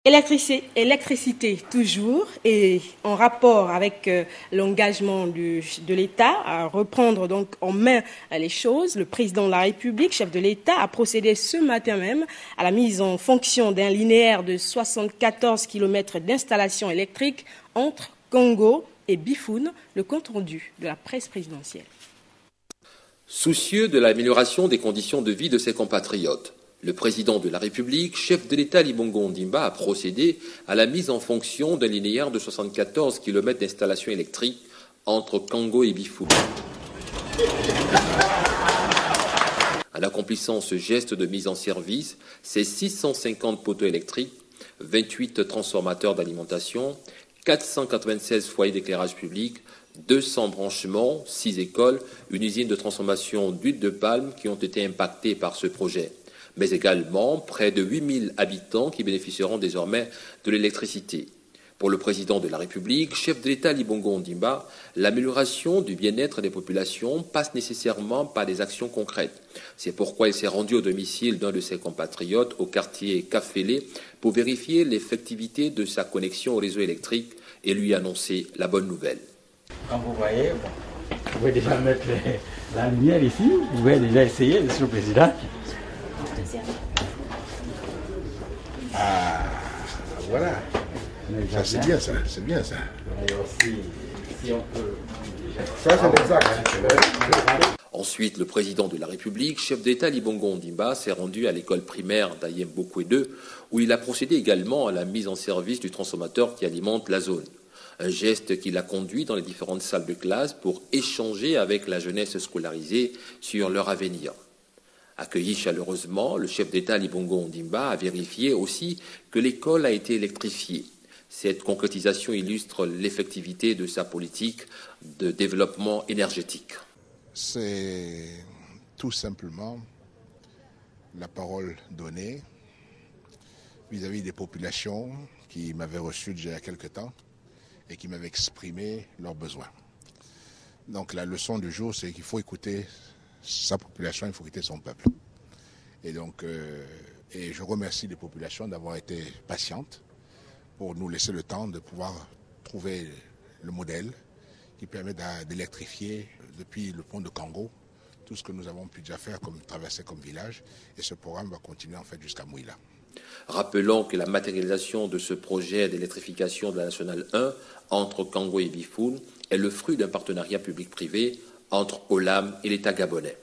Électricité toujours, et en rapport avec l'engagement de l'État à reprendre donc en main les choses, le président de la République, chef de l'État, a procédé ce matin même à la mise en fonction d'un linéaire de 74 km d'installation électrique entre Congo et Bifoun, le compte rendu de la presse présidentielle. Soucieux de l'amélioration des conditions de vie de ses compatriotes, le président de la République, chef de l'État Ali Bongo Ondimba, a procédé à la mise en fonction d'un linéaire de 74 km d'installation électrique entre Congo et Bifoun. En accomplissant ce geste de mise en service, ces 650 poteaux électriques, 28 transformateurs d'alimentation, 496 foyers d'éclairage public, 200 branchements, 6 écoles, une usine de transformation d'huile de palme qui ont été impactés par ce projet, mais également près de 8000 habitants qui bénéficieront désormais de l'électricité. Pour le président de la République, chef de l'État Ali Bongo Ondimba, l'amélioration du bien-être des populations passe nécessairement par des actions concrètes. C'est pourquoi il s'est rendu au domicile d'un de ses compatriotes au quartier Kafélé pour vérifier l'effectivité de sa connexion au réseau électrique et lui annoncer la bonne nouvelle. Comme vous voyez, vous pouvez déjà mettre la lumière ici, vous pouvez déjà essayer, monsieur le président. Ah, voilà. Ça, c'est bien ça, c'est bien ça. Et aussi, si on peut... Ça, c'est exact. Ensuite, le président de la République, chef d'État Ali Bongo Ondimba, s'est rendu à l'école primaire d'Ayem Bokwe 2, où il a procédé également à la mise en service du transformateur qui alimente la zone. Un geste qui l'a conduit dans les différentes salles de classe pour échanger avec la jeunesse scolarisée sur leur avenir. Accueilli chaleureusement, le chef d'État Ali Bongo Ondimba a vérifié aussi que l'école a été électrifiée. Cette concrétisation illustre l'effectivité de sa politique de développement énergétique. C'est tout simplement la parole donnée vis-à-vis des populations qui m'avaient reçu déjà il y a quelque temps et qui m'avaient exprimé leurs besoins. Donc la leçon du jour, c'est qu'il faut écouter sa population, il faut écouter son peuple. Et donc, et je remercie les populations d'avoir été patientes pour nous laisser le temps de pouvoir trouver le modèle qui permet d'électrifier depuis le pont de Congo tout ce que nous avons pu déjà faire comme traverser comme village. Et ce programme va continuer en fait jusqu'à Mouila. Rappelons que la matérialisation de ce projet d'électrification de la Nationale 1 entre Congo et Bifoun est le fruit d'un partenariat public-privé entre Olam et l'État gabonais.